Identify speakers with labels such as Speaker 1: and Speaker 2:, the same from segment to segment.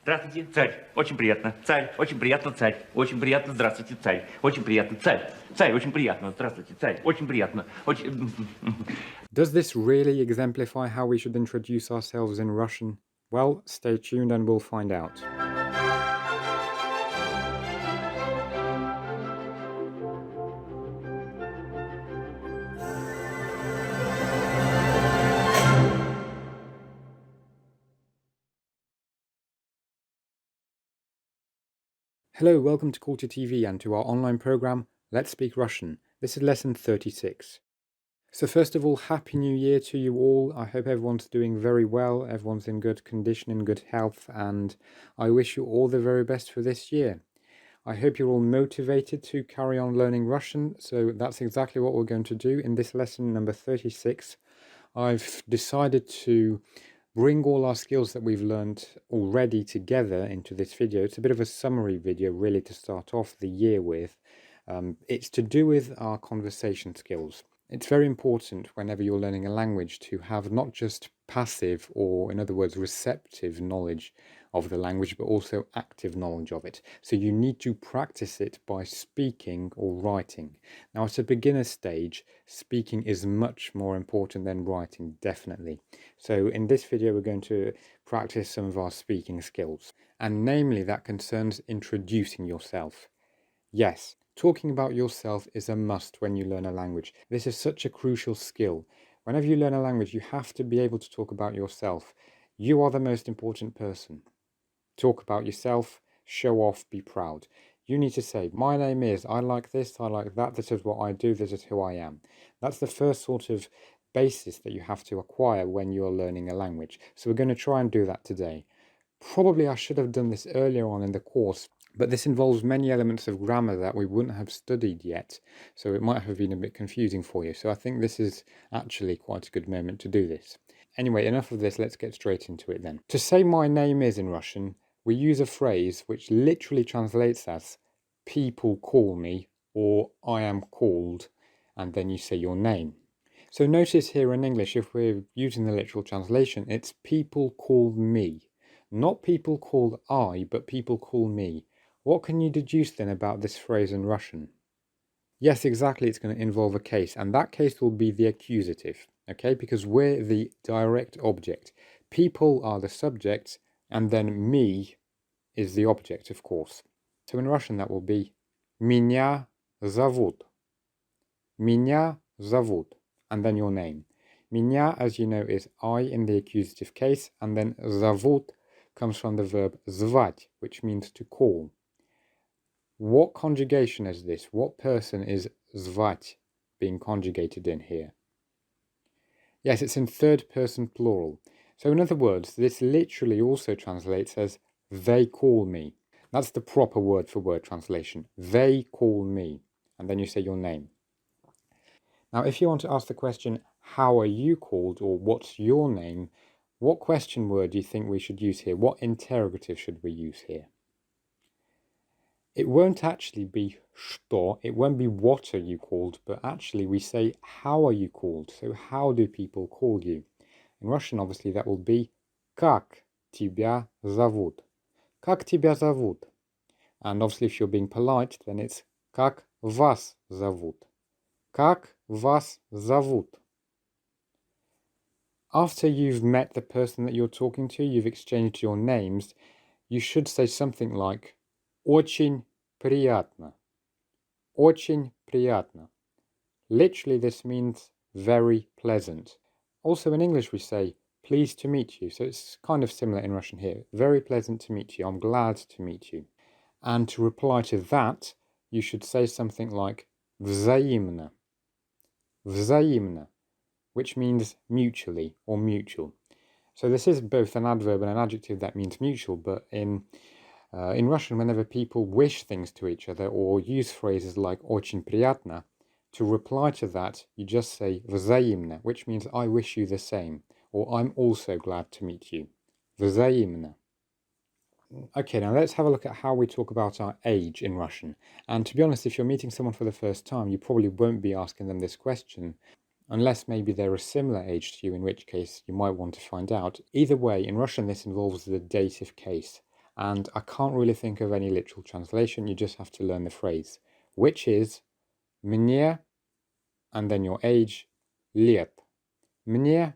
Speaker 1: Здравствуйте, царь. Очень приятно. Царь. Очень приятно, царь. Очень приятно. Здравствуйте, царь. Очень приятно, царь. Царь. Очень приятно. Здравствуйте, царь. Очень приятно. Очень...
Speaker 2: Does this really exemplify how we should introduce ourselves in Russian? Well, stay tuned and we'll find out. Hello, welcome to Culture TV and to our online program, Let's Speak Russian. This is lesson 36. So first of all, Happy New Year to you all. I hope everyone's doing very well, everyone's in good condition, in good health, and I wish you all the very best for this year. I hope you're all motivated to carry on learning Russian, so that's exactly what we're going to do in this lesson number 36. I've decided to bring all our skills that we've learned already together into this video. It's a bit of a summary video really to start off the year with. It's to do with our conversation skills. It's very important whenever you're learning a language to have not just passive or, in other words, receptive knowledge of the language, but also active knowledge of it. So you need to practice it by speaking or writing. Now, at a beginner stage, speaking is much more important than writing, definitely. So in this video, we're going to practice some of our speaking skills, and namely that concerns introducing yourself. Yes, talking about yourself is a must when you learn a language. This is such a crucial skill. Whenever you learn a language, you have to be able to talk about yourself. You are the most important person. Talk about yourself, show off, be proud. You need to say, my name is, I like this, I like that, this is what I do, this is who I am. That's the first sort of basis that you have to acquire when you're learning a language. So we're going to try and do that today. Probably I should have done this earlier on in the course, but this involves many elements of grammar that we wouldn't have studied yet, so it might have been a bit confusing for you. So I think this is actually quite a good moment to do this. Anyway, enough of this, let's get straight into it then. To say my name is in Russian, we use a phrase which literally translates as people call me or I am called, and then you say your name. So notice here in English, if we're using the literal translation, it's people call me. Not people called I, but people call me. What can you deduce then about this phrase in Russian? Yes, exactly, it's going to involve a case, and that case will be the accusative, okay? Because we're the direct object. People are the subject, and then me is the object, of course. So in Russian that will be Меня зовут. Меня зовут. And then your name. Меня, as you know, is I in the accusative case, and then зовут comes from the verb звать, which means to call. What conjugation is this? What person is звать being conjugated in here? Yes, it's in third person plural. So in other words, this literally also translates as they call me. That's the proper word for word translation. They call me. And then you say your name. Now, if you want to ask the question, how are you called, or what's your name, what question word do you think we should use here? What interrogative should we use here? It won't actually be что, it won't be what are you called, but actually we say how are you called? So how do people call you? In Russian, obviously, that will be как тебя зовут? Как тебя зовут? And obviously, if you're being polite, then it's как вас зовут? Как вас зовут? After you've met the person that you're talking to, you've exchanged your names, you should say something like очень приятно. Очень приятно. Literally, this means very pleasant. Also in English we say pleased to meet you, so it's kind of similar in Russian here. Very pleasant to meet you, I'm glad to meet you. And to reply to that, you should say something like взаимно. Взаимно, which means mutually or mutual. So this is both an adverb and an adjective that means mutual, but in Russian, whenever people wish things to each other or use phrases like очень приятно, to reply to that, you just say взаимно, which means I wish you the same, or I'm also glad to meet you. Взаимно. Okay, now let's have a look at how we talk about our age in Russian. And to be honest, if you're meeting someone for the first time, you probably won't be asking them this question, unless maybe they're a similar age to you, in which case you might want to find out. Either way, in Russian, this involves the dative case. and I can't really think of any literal translation. You just have to learn the phrase, which is мне, and then your age, лет. Мне,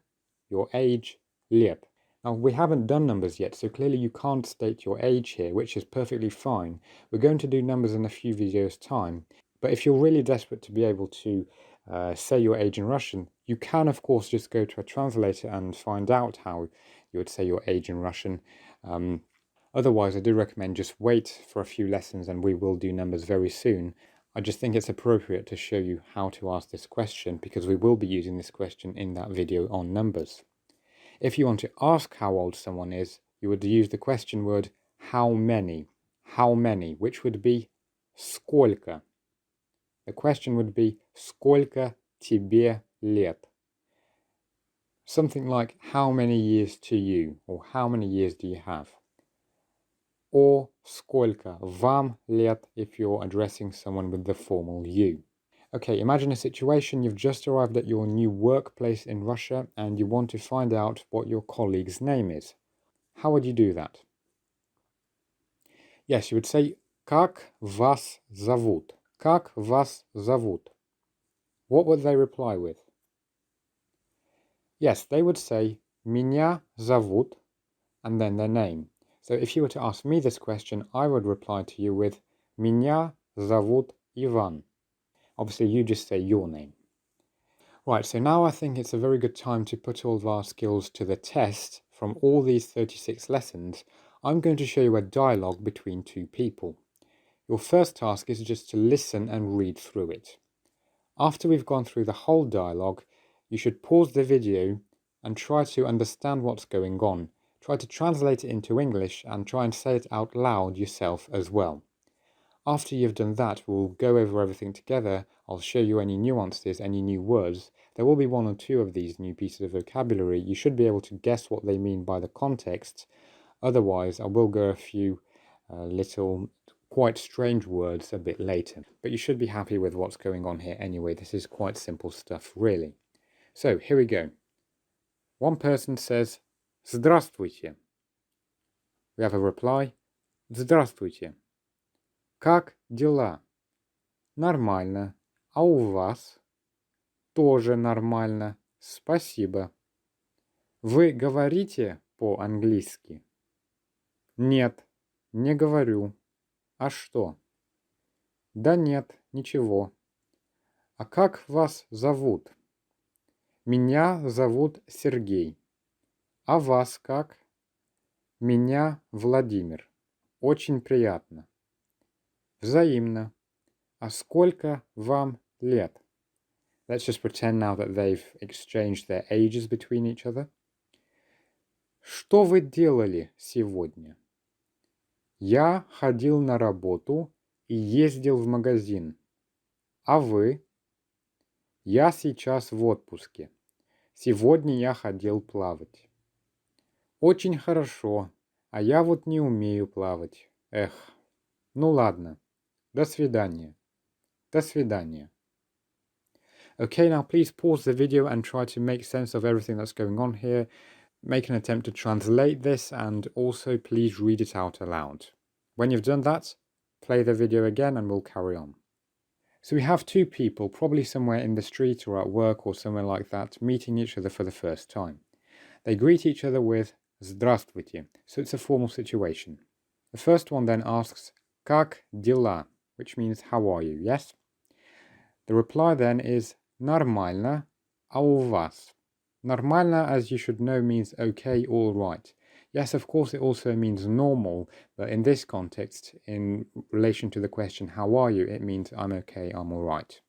Speaker 2: your age, лет. Now, we haven't done numbers yet, so clearly you can't state your age here, which is perfectly fine. We're going to do numbers in a few videos' time, but if you're really desperate to be able to say your age in Russian, you can, of course, just go to a translator and find out how you would say your age in Russian. Otherwise, I do recommend just wait for a few lessons and we will do numbers very soon. I just think it's appropriate to show you how to ask this question because we will be using this question in that video on numbers. If you want to ask how old someone is, you would use the question word how many, which would be сколько. The question would be сколько тебе лет. Something like how many years to you, or how many years do you have? Or сколько вам лет if you're addressing someone with the formal you. Okay, imagine a situation: you've just arrived at your new workplace in Russia and you want to find out what your colleague's name is. How would you do that? Yes, you would say как вас зовут? Как вас зовут? What would they reply with? Yes, they would say меня зовут and then their name. So if you were to ask me this question, I would reply to you with меня зовут Иван. Obviously, you just say your name. Right, so now I think it's a very good time to put all of our skills to the test. From all these 36 lessons, I'm going to show you a dialogue between two people. Your first task is just to listen and read through it. After we've gone through the whole dialogue, you should pause the video and try to understand what's going on. Try to translate it into English and try and say it out loud yourself as well. After you've done that, we'll go over everything together. I'll show you any nuances, any new words. There will be one or two of these new pieces of vocabulary. You should be able to guess what they mean by the context. Otherwise, I will go a few little quite strange words a bit later. But you should be happy with what's going on here anyway. This is quite simple stuff, really. So, here we go. One person says, Здравствуйте. We have a reply, Здравствуйте. Как дела? Нормально. А у вас? Тоже нормально. Спасибо. Вы говорите по-английски? Нет, не говорю. А что? Да нет, ничего. А как вас зовут? Меня зовут Сергей. А вас как? Меня Владимир. Очень приятно. Взаимно. А сколько вам лет? Let's just pretend now that they've exchanged their ages between each other. Что вы делали сегодня? Я ходил на работу и ездил в магазин. А вы? Я сейчас в отпуске. Сегодня я ходил плавать. Очень хорошо. А я вот не умею плавать. Эх. Ну ладно. До свидания. До свидания. Okay, now please pause the video and try to make sense of everything that's going on here. Make an attempt to translate this and also please read it out aloud. When you've done that, play the video again and we'll carry on. So we have two people, probably somewhere in the street or at work or somewhere like that, meeting each other for the first time. They greet each other with Здравствуйте, so it's a formal situation. The first one then asks Как дела, which means how are you, yes? The reply then is Нормально, а у вас? Нормально, as you should know, means okay, all right. Yes, of course, it also means normal, but in this context, in relation to the question, how are you, it means I'm okay, I'm all right.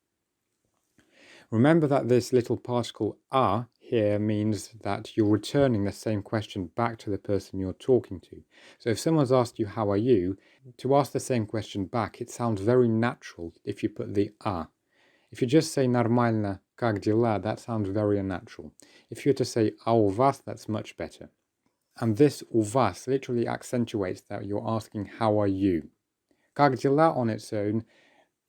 Speaker 2: Remember that this little particle a here means that you're returning the same question back to the person you're talking to. So if someone's asked you, how are you, to ask the same question back, it sounds very natural if you put the a. If you just say нормально, как дела, that sounds very unnatural. If you were to say а у вас, that's much better. And this у вас literally accentuates that you're asking, how are you? Как дела on its own,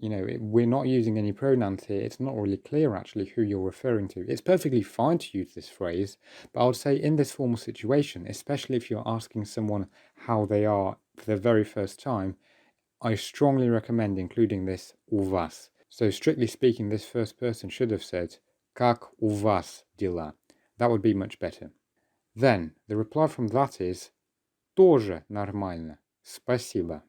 Speaker 2: we're not using any pronouns here. It's not really clear actually who you're referring to. It's perfectly fine to use this phrase, but I would say in this formal situation, especially if you're asking someone how they are for the very first time, I strongly recommend including this у вас. So strictly speaking, this first person should have said как у вас дела. That would be much better. Then the reply from that is тоже нормально. Спасибо.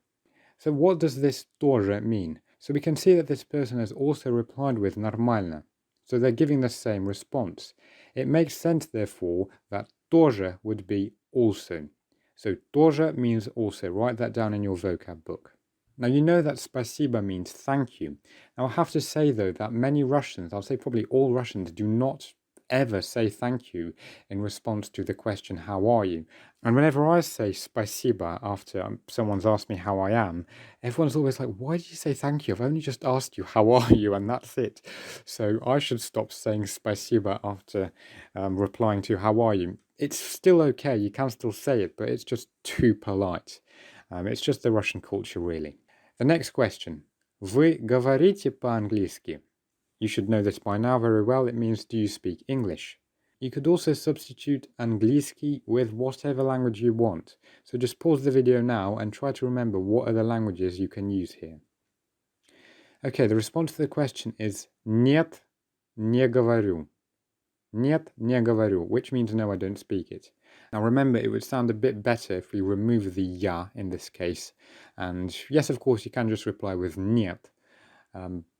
Speaker 2: So what does this тоже mean? So we can see that this person has also replied with нормально. So they're giving the same response. It makes sense, therefore, that тоже would be also. So тоже means also. Write that down in your vocab book. Now you know that спасибо means thank you. Now I have to say though that many Russians, I'll say probably all Russians, do not ever say thank you in response to the question, how are you? And whenever I say спасибо after someone's asked me how I am, everyone's always like, why did you say thank you? I've only just asked you, how are you? And that's it. So I should stop saying спасибо after replying to how are you. It's still okay, you can still say it, but it's just too polite. It's just the Russian culture, really. The next question. Вы говорите по-английски? You should know this by now very well. It means, do you speak English? You could also substitute английский with whatever language you want. So just pause the video now and try to remember what other languages you can use here. Okay, the response to the question is нет, не говорю. Нет, не говорю, which means no, I don't speak it. Now remember, it would sound a bit better if we remove the ya in this case. And yes, of course, you can just reply with нет.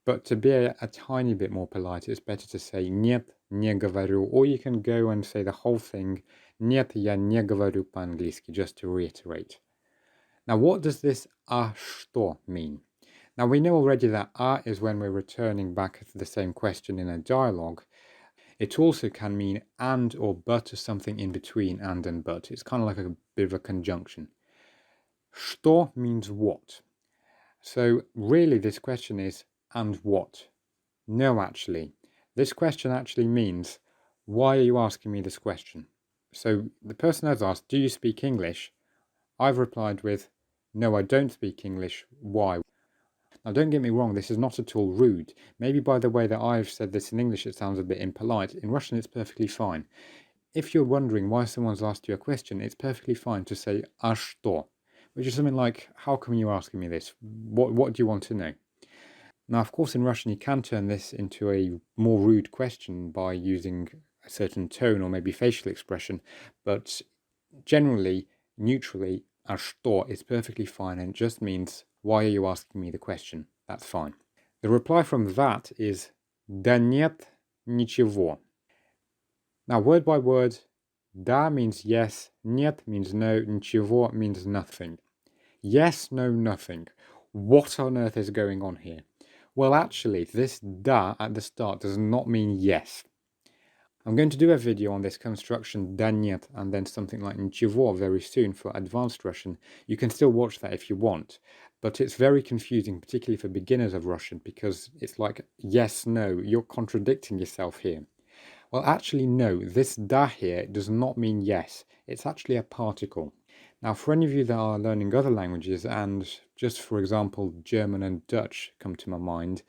Speaker 2: But to be a tiny bit more polite, it's better to say нет, не говорю, or you can go and say the whole thing, нет, я не говорю по-английски, just to reiterate. Now, what does this а что mean? Now, we know already that a is when we're returning back to the same question in a dialogue. It also can mean and or but or something in between and but. It's kind of like a bit of a conjunction. Что means what. So really this question is and what? No, actually. This question actually means why are you asking me this question? So the person has asked, do you speak English? I've replied with, no, I don't speak English. Why? Now, don't get me wrong, this is not at all rude. Maybe by the way that I've said this in English, it sounds a bit impolite. In Russian, it's perfectly fine. If you're wondering why someone's asked you a question, it's perfectly fine to say а что, which is something like, how come you're asking me this? What do you want to know? Now, of course, in Russian, you can turn this into a more rude question by using a certain tone or maybe facial expression, but generally, neutrally, а что is perfectly fine and just means, why are you asking me the question? That's fine. The reply from that is да нет ничего. Now, word by word, да means yes, нет means no, ничего means nothing. Yes, no, nothing. What on earth is going on here? Well, actually, this da at the start does not mean yes. I'm going to do a video on this construction да нет and then something like ничего very soon for advanced Russian. You can still watch that if you want, but it's very confusing, particularly for beginners of Russian, because it's like yes, no, you're contradicting yourself here. Well, actually, no, this da here does not mean yes. It's actually a particle. Now, for any of you that are learning other languages, and just for example, German and Dutch come to my mind,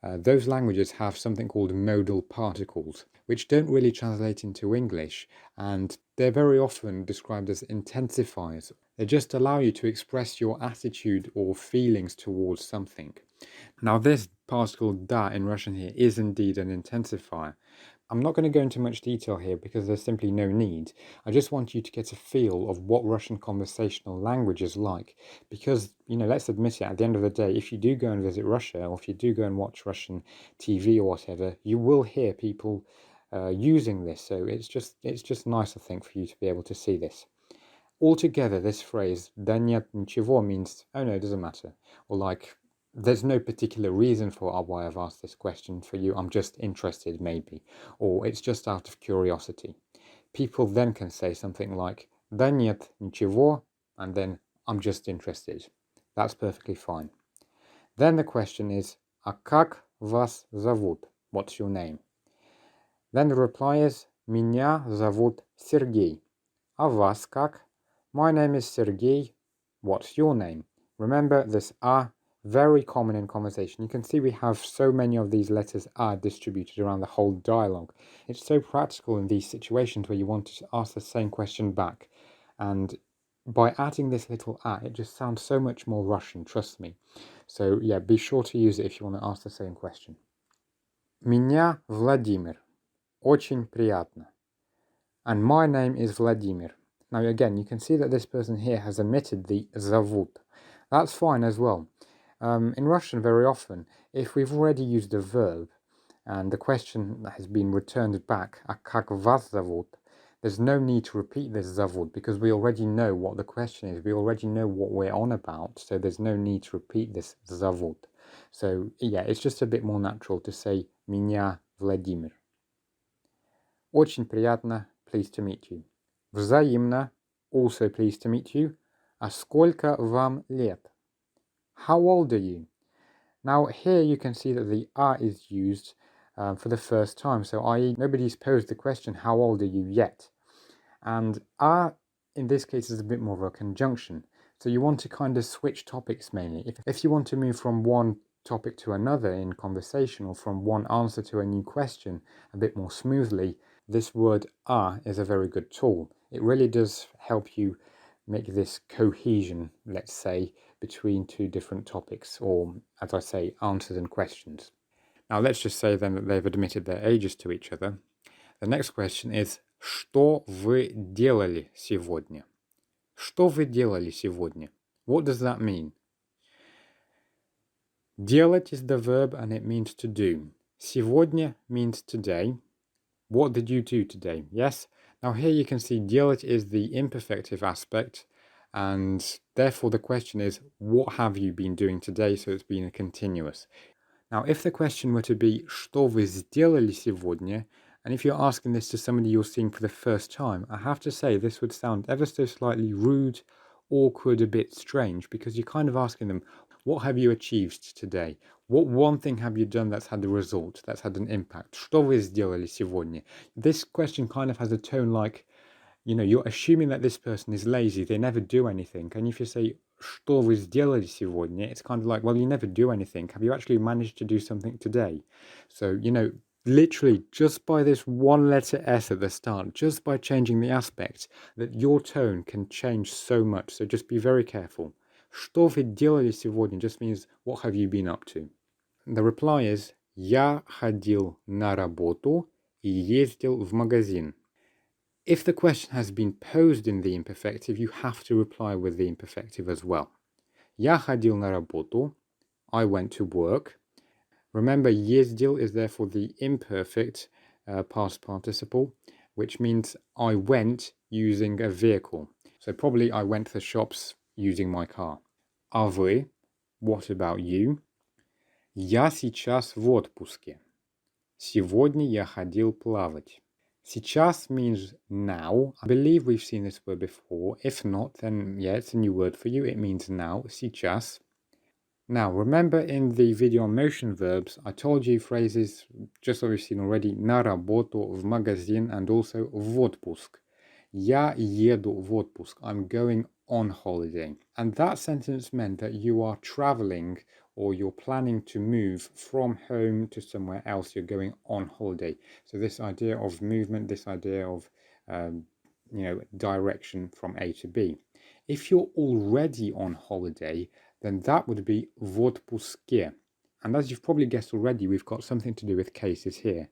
Speaker 2: those languages have something called modal particles, which don't really translate into English, and they're very often described as intensifiers. They just allow you to express your attitude or feelings towards something. Now, this particle da in Russian here is indeed an intensifier. I'm not going to go into much detail here because there's simply no need. I just want you to get a feel of what Russian conversational language is like. Because, let's admit it, at the end of the day, if you do go and visit Russia, or if you do go and watch Russian TV or whatever, you will hear people using this. So it's just nice, I think, for you to be able to see this. Altogether, this phrase, да нет ничего, means, oh no, it doesn't matter. Or like, there's no particular reason for why I've asked this question for you. I'm just interested, maybe. Or it's just out of curiosity. People then can say something like, да нет ничего, and then I'm just interested. That's perfectly fine. Then the question is, а как вас зовут? What's your name? Then the reply is, меня зовут Сергей. А вас как? My name is Sergei. What's your name? Remember this a, very common in conversation. You can see we have so many of these letters a distributed around the whole dialogue. It's so practical in these situations where you want to ask the same question back. And by adding this little a, it just sounds so much more Russian, trust me. So yeah, be sure to use it if you want to ask the same question. Меня Владимир. Очень приятно. And my name is Vladimir. Now again, you can see that this person here has omitted the zовут. That's fine as well. In Russian, very often, if we've already used a verb and the question has been returned back, а как вас зовут, there's no need to repeat this zовут because we already know what the question is. We already know what we're on about, so there's no need to repeat this зовут. So yeah, it's just a bit more natural to say меня Владимир. Очень приятно, pleased to meet you. Взаимно, also pleased to meet you. А сколько вам лет? How old are you? Now here you can see that the are is used for the first time. So i.e. nobody's posed the question, how old are you yet? And are in this case is a bit more of a conjunction. So you want to kind of switch topics mainly. If you want to move from one topic to another in conversation or from one answer to a new question a bit more smoothly, this word are is a very good tool. It really does help you make this cohesion, let's say, between two different topics, or as I say, answers and questions. Now let's just say then that they've admitted their ages to each other. The next question is что вы делали сегодня? Что вы делали сегодня? What does that mean? Делать is the verb and it means to do. Сегодня means today. What did you do today? Yes? Now here you can see делать is the imperfective aspect, and therefore the question is, what have you been doing today? So it's been a continuous. Now if the question were to be что вы сделали сегодня, and if you're asking this to somebody you're seeing for the first time, I have to say this would sound ever so slightly rude, awkward, a bit strange, because you're kind of asking them, what have you achieved today? What one thing have you done that's had a result, that's had an impact? Что вы сделали сегодня? This question kind of has a tone like, you know, you're assuming that this person is lazy, they never do anything. And if you say, что вы сделали сегодня, it's kind of like, well, you never do anything. Have you actually managed to do something today? So, you know, literally just by this one letter S at the start, just by changing the aspect, that your tone can change so much. So just be very careful. Что вы делали сегодня just means, what have you been up to? The reply is, я ходил на работу и ездил в магазин. If the question has been posed in the imperfective, you have to reply with the imperfective as well. Я ходил на работу. I went to work. Remember, ездил is therefore the imperfect past participle, which means I went using a vehicle. So probably I went to the shops using my car. А вы? What about you? Я сейчас в отпуске. Сегодня я ходил плавать. Сейчас means now. I believe we've seen this word before. If not, then yeah, it's a new word for you. It means now. Сейчас. Now, remember in the video on motion verbs, I told you phrases, just like we've seen already, на работу, в магазин, and also в отпуск. Я еду в отпуск. I'm going on holiday. And that sentence meant that you are traveling or you're planning to move from home to somewhere else. You're going on holiday. So this idea of movement, this idea of direction from A to B. If you're already on holiday, then that would be в отпуске. And as you've probably guessed already, we've got something to do with cases here.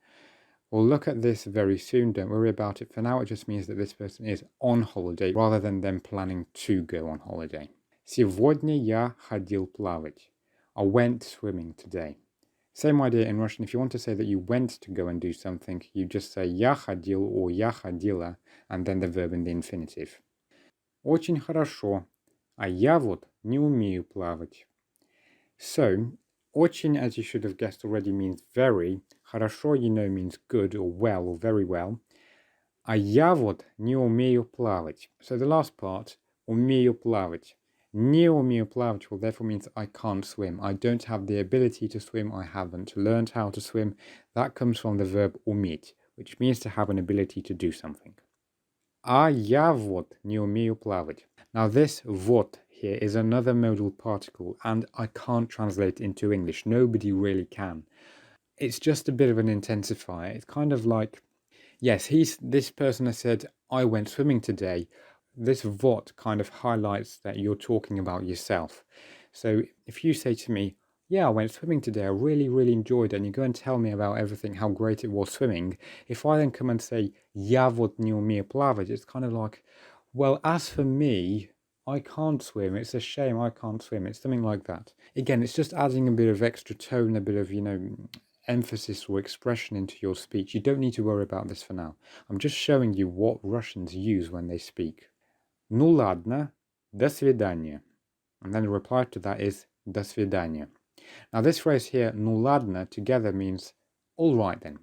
Speaker 2: We'll look at this very soon, don't worry about it. For now, it just means that this person is on holiday rather than them planning to go on holiday. Сегодня я ходил плавать. I went swimming today. Same idea in Russian. If you want to say that you went to go and do something, you just say я ходил or я ходила, and then the verb in the infinitive. Очень хорошо. А я вот не умею плавать. So, очень, as you should have guessed already, means very. Хорошо, you know, means good or well or very well. А я вот не умею плавать. So the last part, умею плавать. Не умею плавать will therefore means I can't swim. I don't have the ability to swim. I haven't learned how to swim. That comes from the verb уметь, which means to have an ability to do something. А я вот не умею плавать. Now this вот here is another modal particle, and I can't translate it into English. Nobody really can. It's just a bit of an intensifier. It's kind of like, yes, this person has said, I went swimming today. this what kind of highlights that you're talking about yourself. So if you say to me, yeah, I went swimming today, I really, really enjoyed it, and you go and tell me about everything, how great it was swimming, if I then come and say, я вот не умею плавать, it's kind of like, well, as for me, I can't swim. It's a shame I can't swim. It's something like that. Again, it's just adding a bit of extra tone, a bit of, emphasis or expression into your speech. You don't need to worry about this for now. I'm just showing you what Russians use when they speak. Ну ладно, до свидания. And then the reply to that is до свидания. Now this phrase here, ну ладно, together means all right then.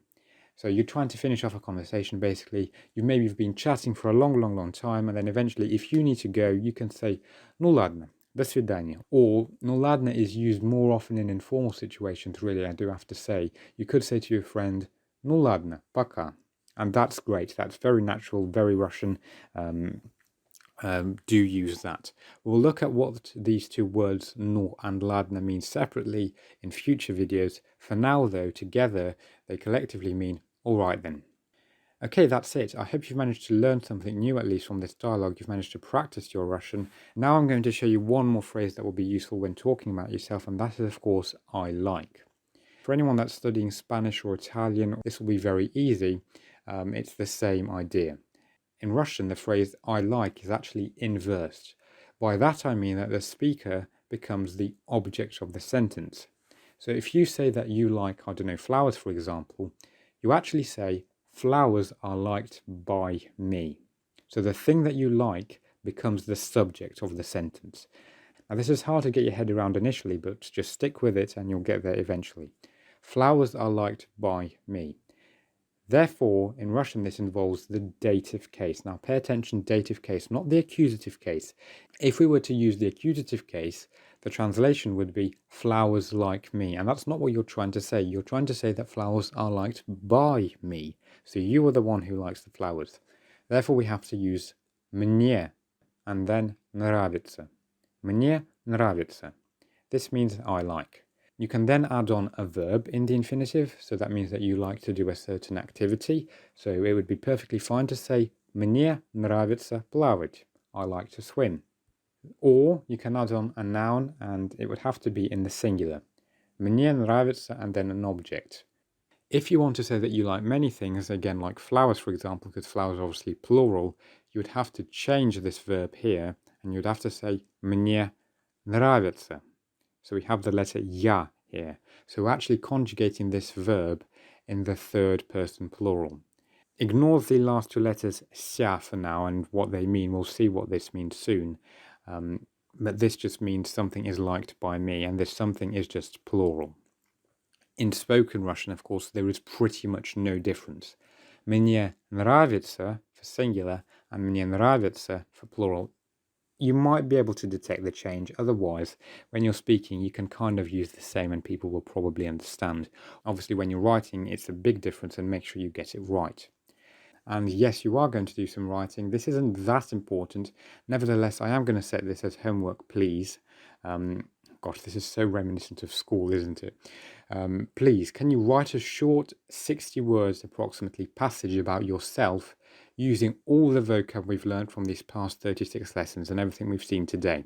Speaker 2: So you're trying to finish off a conversation basically. You've been chatting for a long time, and then eventually if you need to go, you can say ну ладно, до свидания. Or ну ладно is used more often in informal situations, really, I do have to say. You could say to your friend ну ладно, пока. And that's great. That's very natural, very Russian. Do use that. We'll look at what these two words no and ladna mean separately in future videos. For now though, together they collectively mean alright then. Okay, that's it. I hope you've managed to learn something new, at least from this dialogue. You've managed to practice your Russian. Now I'm going to show you one more phrase that will be useful when talking about yourself, and that is of course I like. For anyone that's studying Spanish or Italian, this will be very easy. It's the same idea. In Russian, the phrase I like is actually inversed. By that I mean that the speaker becomes the object of the sentence. So if you say that you like, I don't know, flowers, for example, you actually say flowers are liked by me. So the thing that you like becomes the subject of the sentence. Now this is hard to get your head around initially, but just stick with it and you'll get there eventually. Flowers are liked by me. Therefore, in Russian, this involves the dative case. Now, pay attention, dative case, not the accusative case. If we were to use the accusative case, the translation would be flowers like me. And that's not what you're trying to say. You're trying to say that flowers are liked by me. So you are the one who likes the flowers. Therefore, we have to use мне and then нравится. Мне нравится. This means I like. You can then add on a verb in the infinitive, so that means that you like to do a certain activity. So it would be perfectly fine to say мне нравится плавать. I like to swim. Or you can add on a noun, and it would have to be in the singular. Мне нравится and then an object. If you want to say that you like many things, again like flowers for example, because flowers are obviously plural, you would have to change this verb here, and you'd have to say мне нравится. So we have the letter ya here. So we're actually conjugating this verb in the third person plural. Ignore the last two letters ся for now and what they mean. We'll see what this means soon. But this just means something is liked by me, and this something is just plural. In spoken Russian, of course, there is pretty much no difference. Мне нравится for singular and мне нравится for plural. You might be able to detect the change. Otherwise, when you're speaking, you can kind of use the same and people will probably understand. Obviously, when you're writing, it's a big difference, and make sure you get it right. And yes, you are going to do some writing. This isn't that important. Nevertheless, I am going to set this as homework, please. Gosh, this is so reminiscent of school, isn't it? Please, can you write a short 60 words approximately passage about yourself using all the vocab we've learned from these past 36 lessons and everything we've seen today?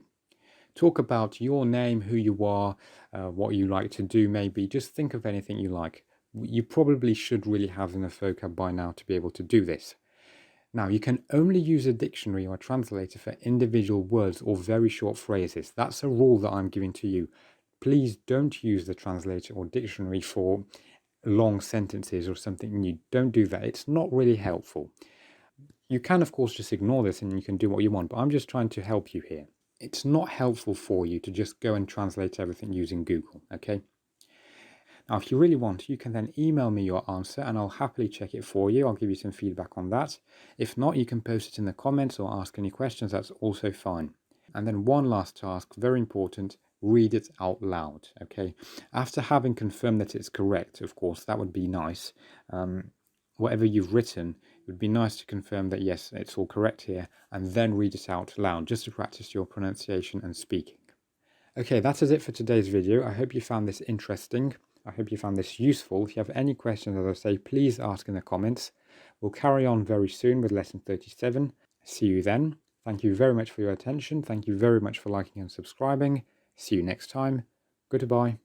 Speaker 2: Talk about your name, who you are, what you like to do maybe. Just think of anything you like. You probably should really have enough vocab by now to be able to do this. Now, you can only use a dictionary or a translator for individual words or very short phrases. That's a rule that I'm giving to you. Please don't use the translator or dictionary for long sentences or something new. Don't do that. It's not really helpful. You can, of course, just ignore this and you can do what you want, but I'm just trying to help you here. It's not helpful for you to just go and translate everything using Google, okay? Now, if you really want, you can then email me your answer and I'll happily check it for you. I'll give you some feedback on that. If not, you can post it in the comments or ask any questions. That's also fine. And then one last task, very important, read it out loud, okay? After having confirmed that it's correct, of course, that would be nice. Whatever you've written, it would be nice to confirm that, yes, it's all correct here, and then read it out loud, just to practice your pronunciation and speaking. Okay, that is it for today's video. I hope you found this interesting. I hope you found this useful. If you have any questions, as I say, please ask in the comments. We'll carry on very soon with lesson 37. See you then. Thank you very much for your attention. Thank you very much for liking and subscribing. See you next time. Goodbye.